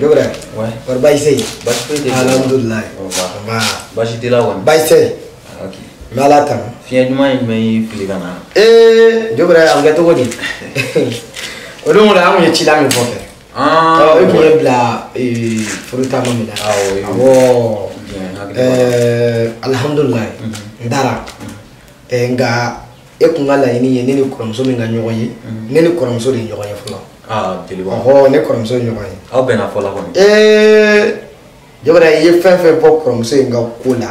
Jogre. Ouais. Par baïsé. Baïsé. Alhamdulillah. Baïsé là ouais. Baïsé. Ok. Malata. Fier du moins mais filigana. Jogre am gato godi. Odo la am yeti la mi fofe. Ah. E ko yebla fruta mamila. Ah oui. Awo. Alhamdulillah. Ndara. Nga e kunga la ini ne ni kuramso mi nga nyogoye. Ne ni kuramso de nyogoye fula. Ah, jeliba. Oh, ne kuramso nyogoye. Aw bena fola ko. Jogre ye fefe po kuramso nga kula.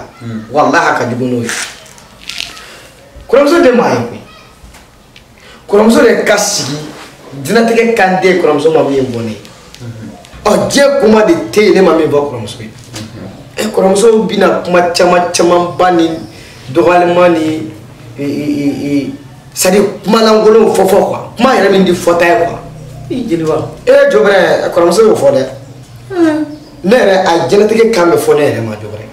Wallahi ka juguno ye. Kuramso de mai ko. Kuramso de kasigi. Dinatike kande kuramso mami mbone. Oh, je kuma de te ne mami ba kuramso. Kuramso bina kuma chama bani dogalemani c'est-à-dire kuma langolo fofo quoi. Kuma yere min di fota quoi. Jeliba. Jogre kuramso yo fode. Nere a dinatike kambe fone yere ma jogre.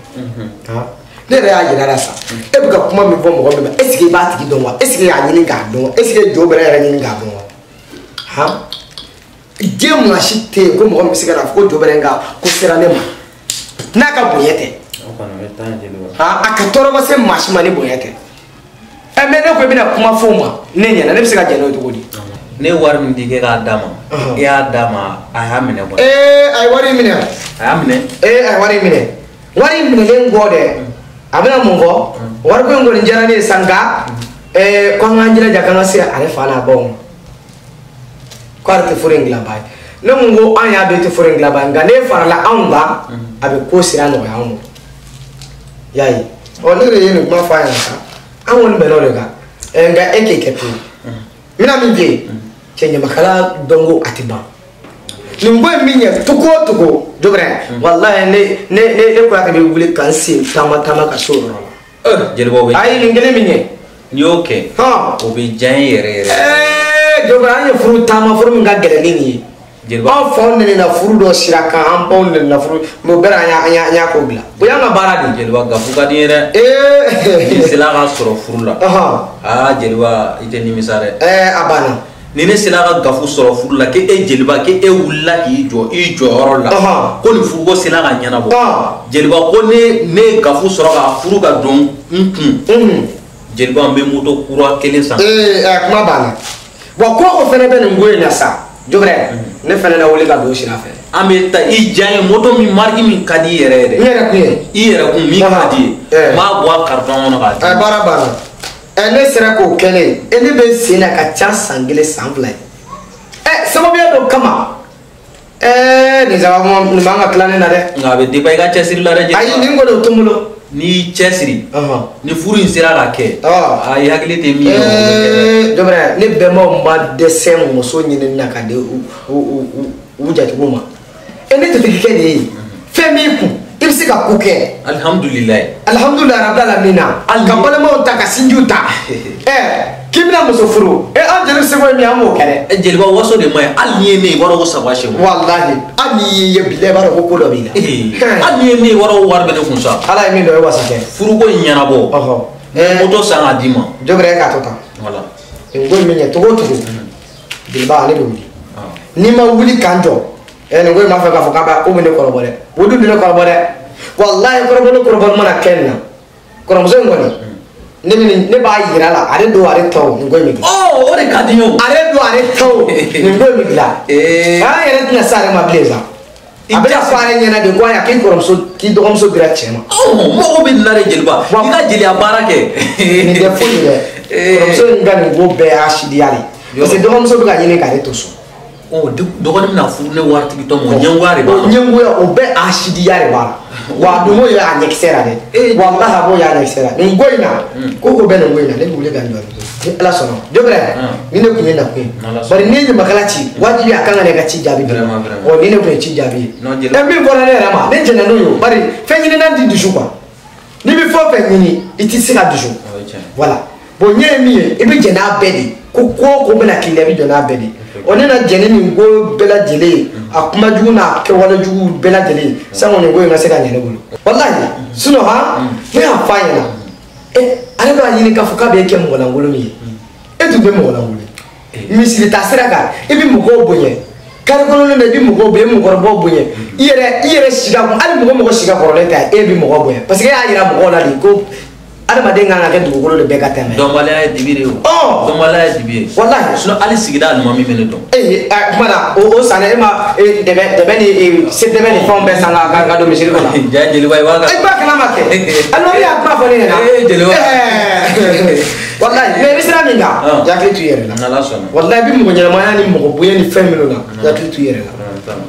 Ha. Nere a yira sa. E buka kuma mi fo mo ko me. Est-ce que ba tiki don wa? Est-ce que ya nyini ga don? Est-ce que jogre yere nyini ga don? Ha? Dieu m'a chité comme on me sait ko jogre nga ko sera ne ma. Naka boyete. Ah, akatoro ba se mashima ne boyete. E me ne ko bi na kuma fo ma. Ne nyana ne bi se ka jeno to godi. Ne war min dige ga dama. Ya dama a ha mine ko. Ay wari mine. A mine. Ay wari mine. Wari mine le ngode. Abena mungo. War ko ngol njara ne sanga. Ko nganjira jakanga se ale fala bon. Kwarte furingla bay. Ne mungo anya be te furingla bay ngane farala anga abe ko sira no ya mo. Yayi. O ne re yenu ma fa yana. Awon be no rega. Nga ekeketu. Mina minje. Chenye makala dongo atiba. Nimbo minye tuko dobre. Wallahi ne ko akabe wuli kansi tama ka soro. Jeliba we. Ai ngene minye. Ni okay. Ha. Obi jan yere. Dobre anya furu tama furu nga gele ni. Jeliba. An fon ne na furu do siraka an pon ne na furu mo bera anya ko bla. Boya nga baradi Jeliba gafu ka di yere. Ni sila ka soro furu la. Ah Jeliba ite ni misare. Abana. Ni ne sila ka gafu soro furu la ke Jeliba ke wulla ki jo oro la. Ko ni furu ko sila ka nyana bo. Jeliba ko ne gafu soro ka furu ka don Jeliba mbe moto kura kelen san. Kuma bana. Wa ko fene be ngoy na sa. Jobre ne fene na wole ka do shira fe. Ambe ta I jaye moto mi margi mi kadi yere de. Yere ku ye. Yere ku mi kadi. Ma boa carton no ka. Bara bara. Ne sera ko kele. Ne be sina ka cha sangele sanfla. Sababu ya do kama. Ni zawa mo ni manga klane na de. Ngabe de bay ga chesiri la de. Ayi ni ngodo tumulo. Ni chesiri. Ni furu insira la ke. Ayi hakili te mi. Dobra ni be mo ma de sem mo so nyine na ka de u jati mo ma. Ne te tike de. Femi ku. Ibsi ka kuke. Alhamdulillah. Alhamdulillah rabbil alamin. Kabala mo ta ka sinjuta. Kimina muso furu. An jeli se ko mi amo kere. Jeliba waso de mai alni ne waro ko sabashe. Wallahi ani ye bile baro ko do bila. Alni ne waro war be de kunsa. Ala mi do e wasake. Furu ko nyana bo. Moto sanga dima. Jogre ka tota. Voilà. Ngol mi ne to Jeliba ale do. Ni ma wuli kanjo. Ngol ma fa ka ba o mi ne ko bore. Wodu ne ko bore. Wallahi ko bore mana kenna. Ko mo ngoni. Ne ba yira la are do are taw ngoy mi. O de kadinyo. Are do are taw ngoy mi la. Yere tina sare ma blaza. Abela fare nyana de ko ya kin korom so ki do kom so bira chema. Mo be na re Jeliba. Ni ka jeli abara ke. Ni de fo ni de. Korom so ngani go be ashidi ali. Parce que do kom so ga nyine ka re to so. Dogoni na fu ne warti to mo nyangware ba. Nyangwa o be ashidi yare ba. Wa do mo ya anyexera de. Wallahi bo ya anyexera. Ngoy na. Ko be na ngoy na le bule ga ndo. Ala sono. Jobre. Ni ne kunye na kun. Bari ni makala ci wajibi akanga ne ga ci jabi. O ni ne ko ci jabi. Mi bona ne rama. Ne jena no yo. Bari fenyi ne na di du kwa. Ni bi fo fenyi iti sika du. Voilà. Bo nye mi e bi jena bedi. Ko be na kile bi jena bedi. Oni na jeni ni ngo bela jele akuma jugu na ke wala jugu bela jele sango ni ngo na se ka nyane bulu wallahi suno ha me ha fanya ale ba yini ka fuka be ke mo la ngolo mi e du be mo la ngolo mi si ta sera ka e bi mo go bonye kare kono ne bi mɔgɔ be mɔgɔ bɔ boye i yɛrɛ siga ali mɔgɔ siga kɔrɔlen ta e bi mɔgɔ boye parce que y'a yira mɔgɔ la de ko adamaden kan ka kɛ dugukolo de bɛɛ ka tɛmɛ dɔnbaliya ye dibi de ye o dɔnbaliya ye dibi ye wallahi sinon hali sigida alimami bɛ ne dɔn kuma na o sanni e ma dɛbɛ ni se dɛbɛ ni fɛnw bɛɛ san ka don misiri kɔnɔ ja jeliba i b'a ka e ba kana ma kɛ alimami y'a kuma fɔ ne ɲɛna jeliba wallahi mais i bɛ sira min kan yakili t'u yɛrɛ la n'ala sɔnna wallahi i bɛ mɔgɔ ɲɛnamaya ni mɔgɔ bonya ni fɛn minnu na yakili t'u yɛrɛ la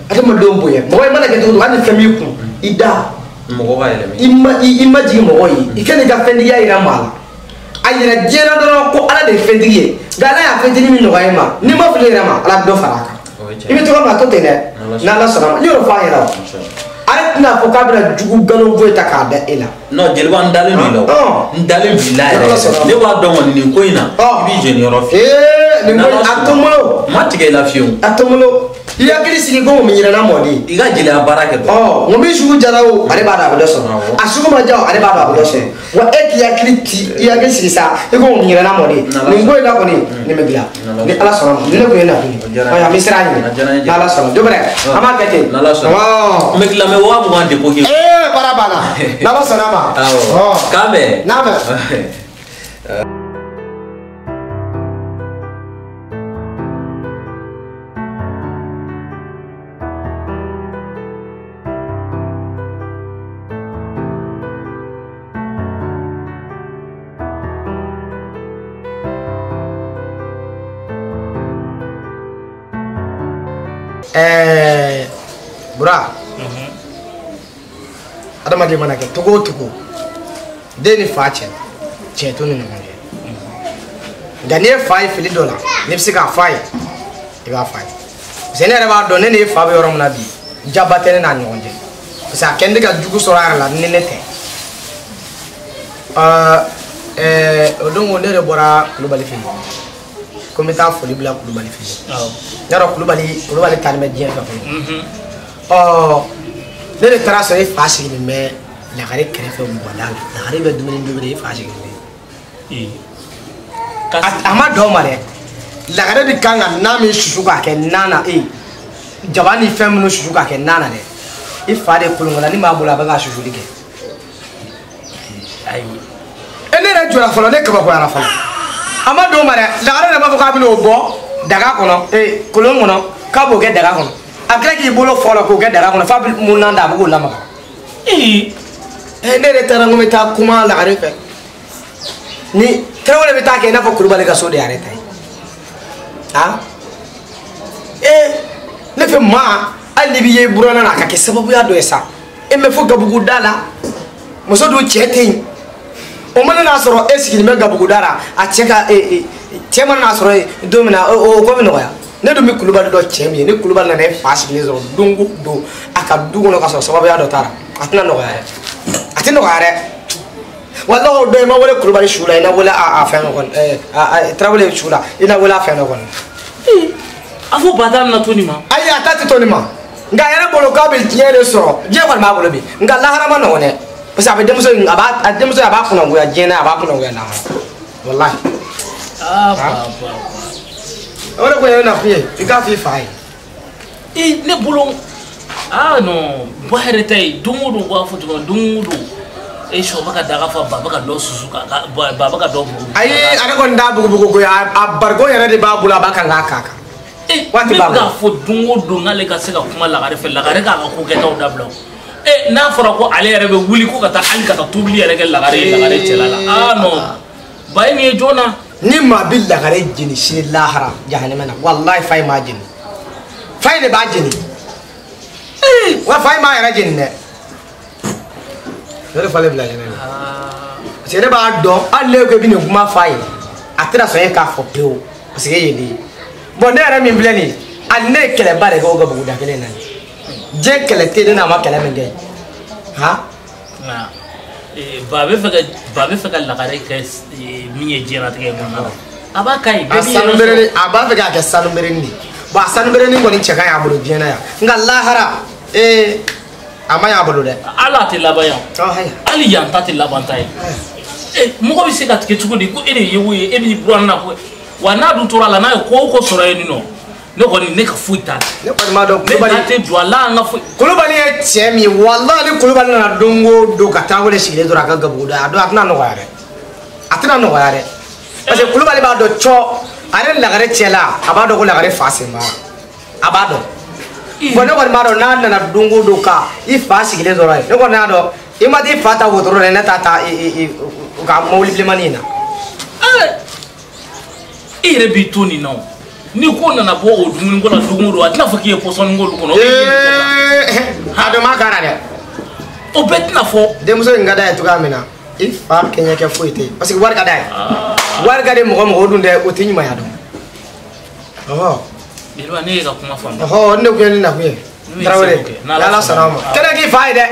adamadenw bonya mɔgɔ i mana kɛ cogo o cogo hali ni fɛn b'i kun i da mɔgɔ b'a yɛlɛma i ma jigin mɔgɔ ye i ka n'i ka fɛntigiya yira maa la a yɛrɛ diɲɛ na dɔrɔn ko ala de ye fɛntigi ye nka ala y'a fɛntigi min nɔgɔya i ma n'i ma fili yɛrɛ ma ala bɛ dɔ fara a kan i bɛ tɔgɔ min na to ten dɛ n'ala sɔnna ma n y'o fɔ a yɛrɛ o ale tɛna fɔ k'a bɛna jugu nkalon foyi ta k'a da e la non jeliba n dalen don i la o n dalen b'i la yɛrɛ ne b'a dɔn kɔni nin ko in na i b'i jɛni yɔrɔ fɛ nin ko a to n bolo ma tigɛ i la fiyewu a to n bolo i hakili sigi ko mun ɲinɛna mɔden i ka jeliya baara kɛ dɔrɔn n min sugu jara o ale b'a dɔn a bɛ dɔ sɔrɔ a sugu ma ja o ale b'a dɔn a bɛ dɔ sɔrɔ wa e k'i hakili ti i hakili sigi sa i ko mun ɲinɛna mɔden nin ko in na kɔni nin bɛ dilan ni ala sɔnna ma ni ne kun ye na tuguni an bɛ siran a ɲɛ n'ala sɔnna don wɛrɛ an b'a kɛ ten n'ala sɔnna n bɛ tila mɛ 20,000 de ko k'i baara banna n'ala sɔnna ma k'an bɛn n'a bɛ Bura adamaden mana kɛ togo o togo den ni fa cɛ to ni ɲɔgɔn cɛ nka n'i ye fa ye fili dɔ la n'i bɛ se k'a f'a ye i b'a f'a ye parce que ne yɛrɛ b'a dɔn ne n'e fa bɛ yɔrɔ min na bi jaba tɛ ne n'a ɲɔgɔn cɛ parce que a kɛ ne ka jugu sɔrɔ a yɛrɛ la ni ne tɛ o don ne de bɔra Kulubali fɛ yen ko n bɛ taa foli bila Kulubali fɛ yen n y'a dɔn Kulubali taalen bɛ diɲɛ fɛ fɔlɔ ne de taara sɔrɔ e fa sigilen bɛ Lagare kɛrɛfɛ mɔgɔda la Lagare bɛ dumuni tobi e fa sigilen bɛ a ma dɔn ma dɛ Lagare de kan ka na min susu k'a kɛ na na jaba ni fɛn minnu susu k'a kɛ na na dɛ i fa de kolonkola ni m'a bolo a bɛ ka susuli kɛ ayi ne yɛrɛ jɔra fɔlɔ ne kabakoyara fɔlɔ a ma dɔn ma dɛ Lagare de b'a fɔ k'a bɛ n'o bɔ daga kɔnɔ kolon kɔnɔ k'a b'o kɛ daga kɔnɔ a kɛra k'i bolo fɔlɔ k'o kɛ daga kɔnɔ f'a bɛ mun na da a bɛ k'o lamaga ne yɛrɛ taara n ko n bɛ taa kuma Lagare fɛ ni Tarawele bɛ taa kɛ i n'a fɔ Kulubali ka so de y'ale ta ye ne fɛ maa hali n'i b'i ye buranna na a ka kɛ sababuya dɔ ye sa e mɛ fɔ gabuguda la muso dun cɛ tɛ yen o mana n'a sɔrɔ e sigilen bɛ gabuguda la a cɛ ka cɛ mana n'a sɔrɔ don min na o ko bɛ nɔgɔya ne dun bɛ Kulubali dɔ cɛ min ye ni Kulubali nana e fa sigilen sɔrɔ don o don a ka du kɔnɔ ka sɔrɔ sababuya dɔ t'a la a tɛna nɔgɔya dɛ a tɛ nɔgɔya dɛ walahi o don i ma wele Kulubali su la i na wele a fɛn dɔ kɔni Tarawele su la i na wele a fɛn dɔ kɔni a fɔ ba ta bɛna to nin ma ayi a ta tɛ to nin ma nka a yɛrɛ bolo k'a bɛ diɲɛ de sɔrɔ diɲɛ kɔni b'a bolo bi nka lahara ma nɔgɔn dɛ parce que a bɛ denmuso in a b'a kunnagoya diɲɛ na a b'a kunnagoya lahara walahi o de ko ye na f'i ye i k'a f'i fa ye ne bolo non ba yɛrɛ ta ye don o don b'a fɔ cogo don o don e sɔ bɛ ka daga fa ba bɛ ka dɔ susu ba bɛ ka dɔ bugu ayi ale kɔni t'a bugubugu ko ye a bariko yɛrɛ de b'a bolo a b'a kan k'a k'a kan waati b'a bolo ne bɛ k'a fɔ don o don n'ale ka se ka kuma Lagare fɛ Lagare k'a ka ko kɛtaw dabila n'a fɔra ko ale yɛrɛ bɛ wuli ko ka taa hali ka taa tobili yɛrɛ kɛ Lagare cɛla la non ba ye nin ye joona ni maa bɛ Lagare jeni sini lahara jahanama na walahi fa ye maa jeni fa ye de b'a jeni wa fa ye maa yɛrɛ jeni dɛ ne de falen bila kɛnɛ na parce que ne b'a dɔn hali ne ko i bɛ nin kuma f'a ye a tɛna sɔn e k'a fɔ pewu parce que e ye ne ye bon ne yɛrɛ min filɛ nin ye hali ne ye kɛlɛba de kɛ o gabuguda kelen na diɲɛ kɛlɛ tɛ ne n'a ma kɛlɛ min kɛ ba bɛ fɛ ka Lagare kɛ min ye diɲɛlatigɛ kɔnɔna la a b'a ka ɲi a b'a fɛ k'a kɛ sanu bereni de bon a sanu bereni kɔni cɛ ka ɲi a bolo diɲɛ na yan nka lahara a ma ɲi a bolo dɛ ala a tɛ laban yan hali yan ta tɛ laban ta ye mɔgɔ bɛ se ka tigɛ cogo di ko e de ye o ye e b'i buran na ko wa n'a dun tora la n'a ye ko o ko sɔrɔ yen nin nɔ ne kɔni ne ka foyi t'a la ne kɔni m'a dɔn Kulubali ne tɛ don a la an ka foyi Kulubali ye cɛ min wallahi ni Kulubali nana don o don ka Tarawele sigilen dɔrɔn a ka gabugu da a don a tɛna nɔgɔya dɛ a tɛna nɔgɔya dɛ parce que Kulubali b'a dɔn cɔ a yɛrɛ Lagare cɛla a b'a dɔn ko Lagare fa sen b'a a b'a dɔn bon ne kɔni b'a dɔn n'a nana don o don ka i fa sigilen dɔrɔn ye ne kɔni y'a dɔn i ma t'i fa ta wotoro la ne t'a ta u ka mobili bilenmanin in na i yɛrɛ b'i to nin na o ni ko nana bɔ o dumuni ko la don o don a tɛna fɔ k'i ye pɔsɔni k'olu kɔnɔ a dɔn ma kara dɛ o bɛɛ tɛna fɔ denmuso in ka d'a ye cogoya min na i fa kɛɲɛ kɛ foyi tɛ yen parce que wari ka d'a ye wari ka di mɔgɔ mɔgɔ o dun dɛ o tɛ ɲumanya dɔn ɔhɔ Jeliba ne ye ka kuma faamu ɔhɔ ne kun ye nin nakun ye Tarawele n'Ala sɔnna ma kɛnɛ k'i fa ye dɛ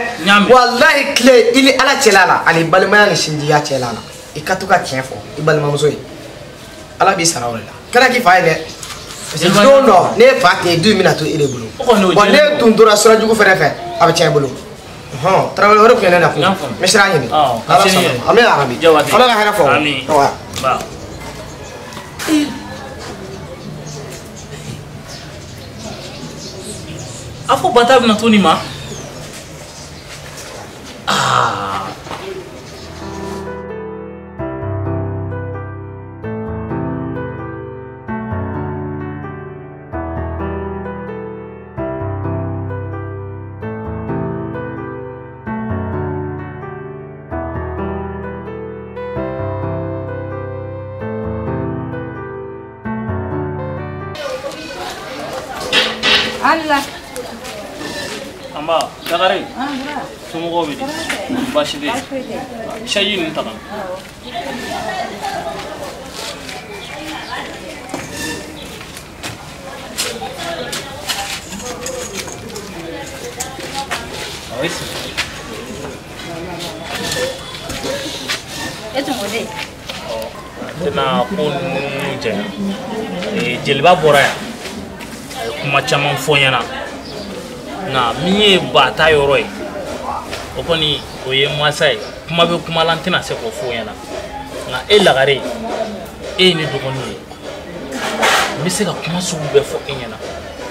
wallahi tile i ni Ala cɛla la ani balimaya ni sinjiya cɛla la i ka to ka tiɲɛ fɔ i balimamuso ye Ala b'i sara o de la kɛnɛ k'i fa ye dɛ parce que don dɔ ne fa tɛ yen du in bɛna to e de bolo wa ne tun tora sira jugu fɛnɛ fɛ a bɛ tiɲɛ i bolo ɔhɔn Tarawele o de kun ye ne nakun n bɛ siran ɲini Ala sɔnna ma an bɛ arabi Ala ka hɛrɛ fɔ a fɔ Bata bɛna to nin ma Allah Amba Lagare somɔgɔw bɛ di baasi tɛ yen sayi ninnu ta ka tena ko ninnu jɛna jeliba bɔra yan a ye kuma caman fɔ ɲɛna nka min ye Bata yɔrɔ ye o kɔni o ye masa ye kuma bɛ kuma la n tɛna se k'o fɔ ɲɛna nka e Lagare e ye ne dɔgɔnin ye n bɛ se ka kuma sugu bɛɛ fɔ e ɲɛna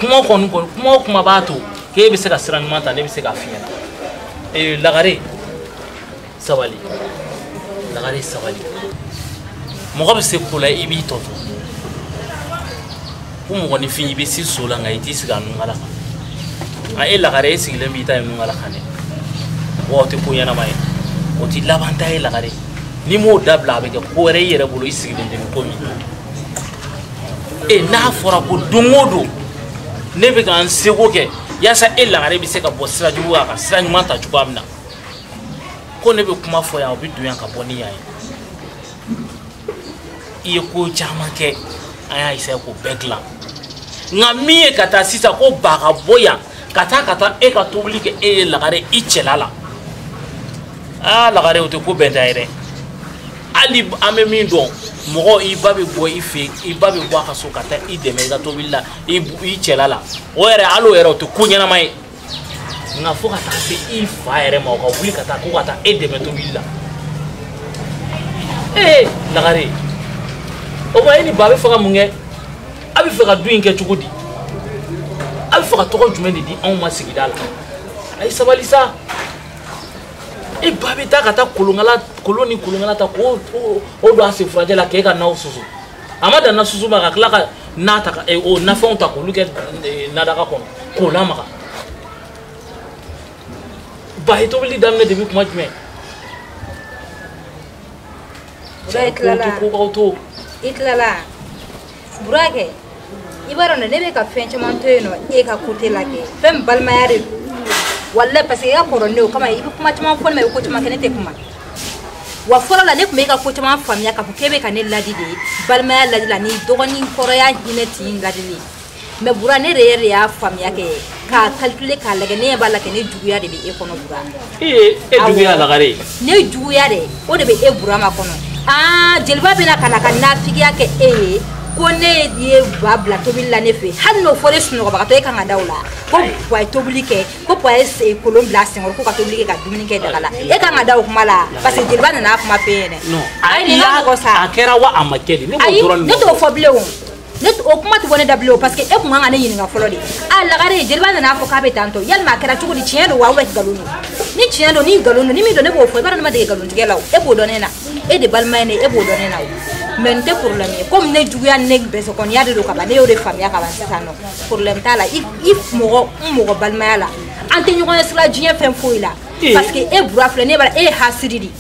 kuma o kuma b'a to k'e bɛ se ka sira ɲuman ta ne bɛ se k'a f'i ɲɛna Lagare sabali Lagare sabali mɔgɔ bɛ se ko la i b'i tɔ to ko mɔgɔninfin i bɛ si so la nka i t'i sigi a nungala kan e Lagare e sigilen b'i ta ye nungala kan dɛ wa o tɛ ko ɲɛnama ye o tɛ laban ta ye Lagare ni m'o dabila a bɛ kɛ ko wɛrɛ i yɛrɛ bolo i sigilen tɛ ni ko min n'a fɔra ko don o don ne bɛ ka n seko kɛ yaasa e Lagare bɛ se ka bɔ sira jugu kan ka sira ɲuman ta cogoya min na ko ne bɛ kuma fɔ yan o bɛ don yan ka bɔ ni yan ye i ye ko caman kɛ an y'a essayé k'o bɛɛ dilan nka min ye ka taa sisan ko ba ka bɔ yan ka taa e ka tobili kɛ e ye Lagare i cɛla la Lagare o tɛ ko bɛn ta ye dɛ hali an bɛ min dɔn mɔgɔ i ba bɛ bɔ i fɛ i ba bɛ bɔ a ka so ka taa i dɛmɛ i ka tobili la i cɛla la o yɛrɛ hali o yɛrɛ o tɛ ko ɲɛnama ye nka fo ka taa se i fa yɛrɛ ma o ka wuli ka taa ko ka taa e dɛmɛ tobili la Lagare o kuma e ni ba bɛ fɛ ka mun kɛ a bɛ fɛ ka du in kɛ cogo di a bɛ fɛ ka tɔgɔ jumɛn de di anw ma sigida la a ye sabali sa e ba bɛ taa ka taa kolon ni kolonkala ta k'o don a sen furajɛ la k'e ka naw susu a ma dan na susu ma ka tila ka na ta o nafɛnw ta k'olu kɛ nadaka kɔnɔ k'o lamaga ba ye tobili daminɛ depuis kuma jumɛn I tilala Burakɛ i b'a dɔn ne bɛ ka fɛn caman to yen nɔ e ka côté la kɛ fɛn balimaya de don wallahi parce que i ka kɔrɔ ne o kama i bɛ kuma caman fɔ ne ma i bɛ ko caman kɛ ne tɛ kuma wa fɔlɔ la ne tun bɛ ka ko caman faamuya k'a fɔ k'e bɛ ka ne ladi de balimaya ladi la ni dɔgɔnin kɔrɔya hinɛ tin ladili mais Bura ne yɛrɛ de y'a faamuya kɛ k'a calculer k'a lajɛ ne ɲɛ b'a la kɛ ne juguya de bɛ e kɔnɔ Bura e juguya Lagare ne juguya de o de bɛ e Bura ma kɔnɔ jeliba bɛna ka na ka nafigiya kɛ e ye ko ne ye ba bila tobili la ne fɛ hali n'o fɔra sunɔgɔbagatɔ e kan ka da o la ko pa ye tobili kɛ ko pa ye kolon bila senkɔrɔ ko ka tobili kɛ ka dumuni kɛ daga la e kan ka da o kuma la parce que jeliba nana kuma fɛ yen dɛ a kɛra wa a ma kɛ de ne b'o dɔrɔn ne t'o fɔ bilen o ne o kuma tɛ bɔ ne da bilen o parce que e kun kan ka ne ɲininka fɔlɔ de a lagare jeliba nana fɔ k'a bɛ tan tɔ yalima a kɛra cogo di tiɲɛ don wa ou bien nkalon don ni tiɲɛ don ni nkalon don ni min don ne b'o fɔ i b'a dɔn ne ma dege nkalontigɛ la o e b'o dɔn ne na e de balima ye ne e b'o dɔn ne na o mais n tɛ problème ye comme ne juguya ne bɛsɛkɔniya de don ka ban ne y'o de faamuya ka ban sisan nɔ problème t'a la i mɔgɔ balimaya la an tɛ ɲɔgɔn ye sira diɲɛ fɛn foyi la parce que e bura filɛ ne b'a e ye hasiri de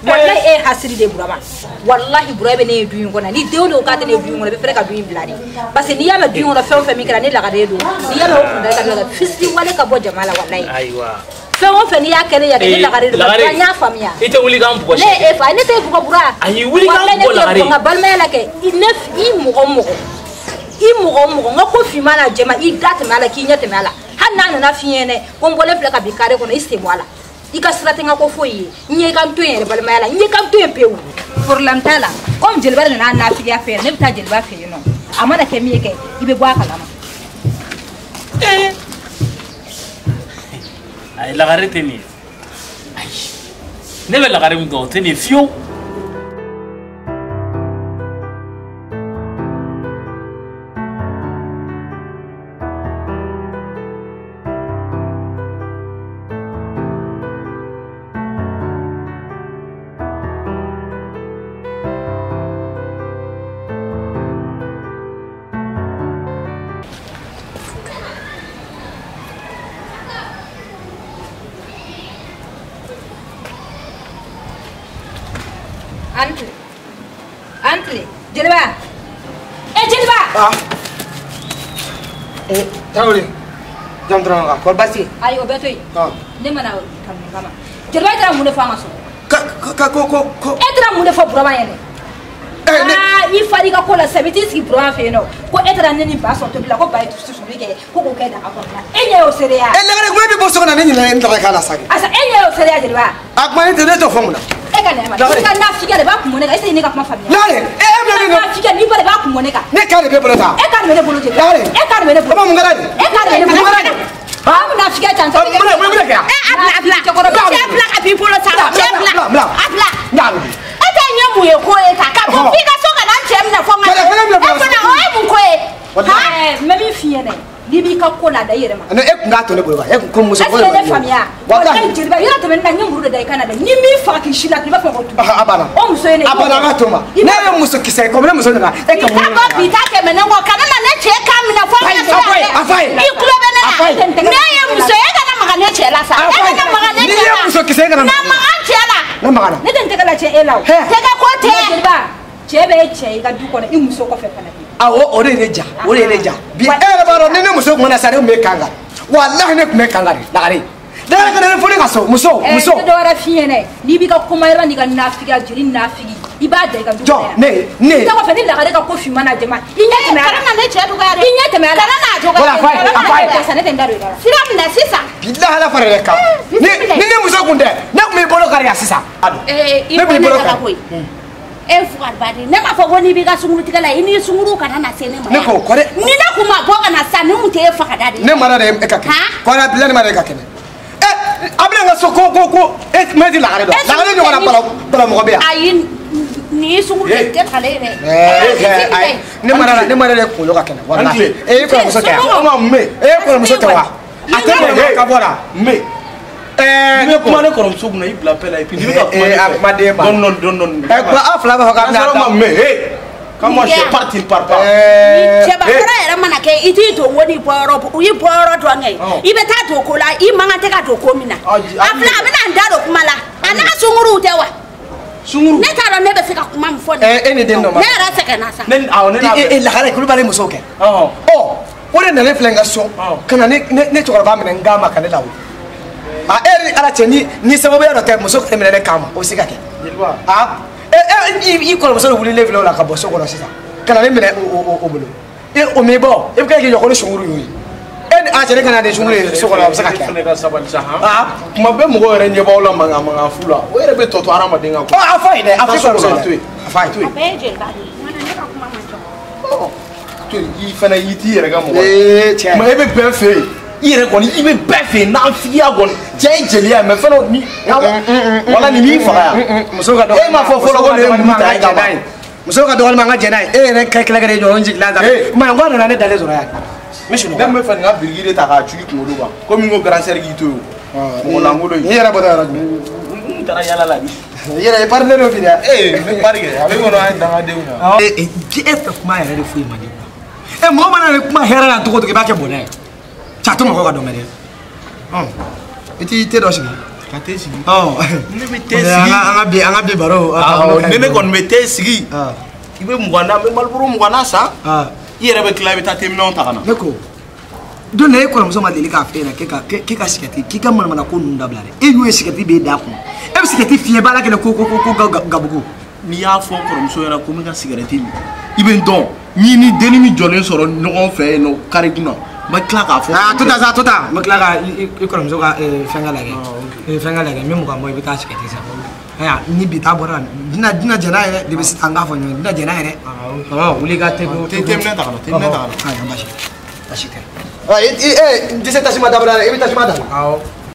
wallahi e hasiri de burama wallahi bura bɛ ne ye du in kɔnɔ ni denw de k'a tɛ ne ye du in kɔnɔ i bɛ fɛrɛ ka du in bila de parce que n'i y'a mɛn du in kɔnɔ fɛn o fɛn min kɛra ne lagare don n'i y'a mɛn o kun da ka don fisiri wale ka bɔ jama la wallahi fɛn o fɛn n'i y'a kɛ ne ya kɛ ne lagare don n y'a faamuya i tɛ wuli k'an bugɔ ne e fa ne tɛ bugɔ bura ayi wuli k'an bugɔ lagare n ka balimaya la kɛ i mɔgɔ n ka ko finman na jɛma i da tɛmɛ a la k'i ɲɛ tɛmɛ a la hali n'a nana f'i ɲɛnɛ ko n bɔlen filɛ ka bin kare kɔnɔ i sen bɔ a la i ka sira tɛ n ka ko foyi ye n ɲɛ kan to yen yɛrɛ balimaya la n ɲɛ kan to yen pewu problème t'a la comme jeliba de nana nafigiya fɛ yen ne bɛ taa jeliba fɛ yen nɔ a mana kɛ min ye kɛ i bɛ bɔ a kalama ayi lagare tɛ nin ye ayi ne bɛ lagare min dɔn o tɛ nin ye fiyewu Antle, jeliba. Jeliba. Ah. Tahu jam terang apa? Kau basi. Ayo betul. Ne mana kamu kama. Jeliba itu mun fa maso. Ko. Etra mun fa burama yene. I fari ka ko la sabiti si burama fe no. Ko etra ne ni ba so to bila ko ba itu susu ke ko ke da ka ko. Enye o seria. Lagare ko be boso na ni na ndra kala sagi. Asa enye o seria jeliba. Akmani te to fomuna. Ka na figa de ba ku moneka ese ni ka kuma famia lare na figa ni ba de ba ku moneka ne ka de be bolota e ka de me bolo je lare e ka de me bolo ba mun garade e ka de me bolo ha mun na figa tan tan mun ka abla ko ro abla ka bi bolo sa abla nyalu e ta nyamu e ko e ka bo figa so ka na chem na fo ma e ko na o e mun ko e ha me bi fiye ne ni bi ka ko la da yere ma no e kunga to ne bolwa e ko muso ko ne famia wallahi jiriba yira to men na nyamuru da kana da ni mi fa ki shila ki ba fa ko tu abana o muso ne abana ga to ma ne e muso ki sai ko ne muso na e ka mu ka bi ta ke men ngo kana na ne che ka mi na fo na so afai i kula be na ne e muso e kana maga ne che la sa e kana maga ne che ni e muso ki sai kana na maga che la na maga ne den te kala che e lawo te ka ko te jiriba che be che ga du ko na i muso ko fe kana o de ne ja bi e ba ro ne muso ko na sare me kanga wallahi ne me kanga lagare dara kana ne foli ka so muso do ra fiene ni bi ka kuma ira ni ka nafiga jiri nafigi i ba da ga du ne ta ko fe ni lagare ka ko fi mana jema i nya te me kana na ne che du ga re i nya te me kana na jo ga afai sa ne te ndaro ira siram na sisa billahi ala fare ka ni muso kunde na me bolo kare ya sisa i ba ne ka ko e fuar bade ne ma fa woni bi ga sunguru tigala ini sunguru kana na sene ma ne ko kore ni na kuma bo kana sa ni mute fa kada de ne mara de e ka ke kore billahi mara ka ke abla nga so ko e me di lagare do lagare ni wala bala mo be ayin ni sunguru te kale re ne mara de ko lo ka ke wallahi e ko mo so ke ma me e ko mo so te wa atene ka bora me ne kuma ne kɔrɔmuso kunna i bila pɛla et puis ni bɛ ka kuma ne fɛ dɔɔni a fila b'a fɔ k'a bɛna ma mɛ comment je pars il part pas cɛbakɔrɔ yɛrɛ mana kɛ i t'i to woni bɔyɔrɔ dɔn kɛ i bɛ taa to ko la i man kan tɛ ka to ko min na a fila a bɛna n da don kuma la a n'a sunkuruw tɛ wa sunkuruw ne t'a dɔn ne bɛ se ka kuma min fɔ e ni den dɔ ma ne yɛrɛ sɛgɛnna sa lagare kulubali muso kɛ o de nana filɛ n ka so ka na ne cɛkɔrɔba minɛ n ga ma ka ne lawu a eri ala cɛ ni sababu ya dɔ tɛ muso kɛlɛ minɛ ne kama o se ka kɛ i kɔrɔmuso wulilen filɛ o la ka bɔ so kɔnɔ sisan ka na ne minɛ o bolo o mi bɔ i bɛ kɛ k'i jɔ ko ni sunkuru y'o ye e ni a cɛ ne kana de sunkuru ye so kɔnɔ a bɛ se ka kɛ kuma bɛɛ mɔgɔ yɛrɛ ɲɛ b'aw la mankan fu la o yɛrɛ bɛ tɔ to hadamaden kan a fɔ ye dɛ a fɔ kɔrɔmuso ye a fɔ ye to i fana i t'i yɛrɛ ka mɔgɔ cɛ mais e bɛ bɛɛ fɛ yen i yɛrɛ kɔni i bɛ bɛɛ fɛ yen n'anfigiya kɔni cɛ ye jeliya mais fɛn ni wala nin b'i faga yan muso ka dɔgɔ e m'a fɔ fɔlɔ ko nin ye mun ta e kama muso ka dɔgɔnin ma n ka jɛn n'a ye e yɛrɛ kɛ tila ka ne jɔ n jiginna kan ma n ko a nana ne dalen sɔrɔ yan ne sunɔgɔ ne bɛ fɛ nin ka biriki de ta k'a cui kunkolo kan komi n ko grand sœur k'i to yen mɔgɔ lankolon in. i yɛrɛ bɔtɔ yɔrɔ jumɛn. n taara yala la bi. i yɛrɛ pari ne dɔ bi dɛ. n bɛ pari kɛ a bɛ kɔnɔ an ye dangadenw na. e fɛ kuma yɛrɛ de foyi man di mɔgɔ mana ne kuma hɛrɛ la cogo o cogo i b'a kɛ bonɛ ye cato mɔgɔ ka dɔn mɛ dɛ i t'i te dɔ sigi. ka te sigi. ne bɛ te sigi an ka bi baro. ni ne kɔni bɛ te sigi i bɛ muganna n bɛ maliburu muganna san i yɛrɛ bɛ tila i bɛ taa teminɛnw ta ka na. ne ko don dɔ e kɔrɔmuso ma deli k'a f'e ɲɛna k'e ka sigɛriti k'i ka manamana ko ninnu dabila dɛ e y'o ye sigɛriti b'e da kun e bɛ sigɛriti fiɲɛ baara kɛ ko gabugu. n'i y'a fɔ kɔrɔmuso ɲɛna ko n bɛ ka sigɛriti min i bɛ n dɔn n'i ni denni min jɔlen sɔrɔ ɲɔgɔn fɛ yen nɔ kari kunna n bɛ tila k'a fɔ. to ta n bɛ tila ka i kɔrɔmuso ka fɛnkɛ lajɛ fɛnkɛ lajɛ min mugan bɔ i bɛ taa sigɛriti san ni bi taa bɔra dina jɛn n'a yɛrɛ de bɛ se an k'a fɔ ɲɔgɔn dina jɛn n'a yɛrɛ wuli ka teminɛ ta ka na teminɛ ta ka na. basi tɛ. n tɛ se tasuma dabila dɛ i bɛ tasuma da.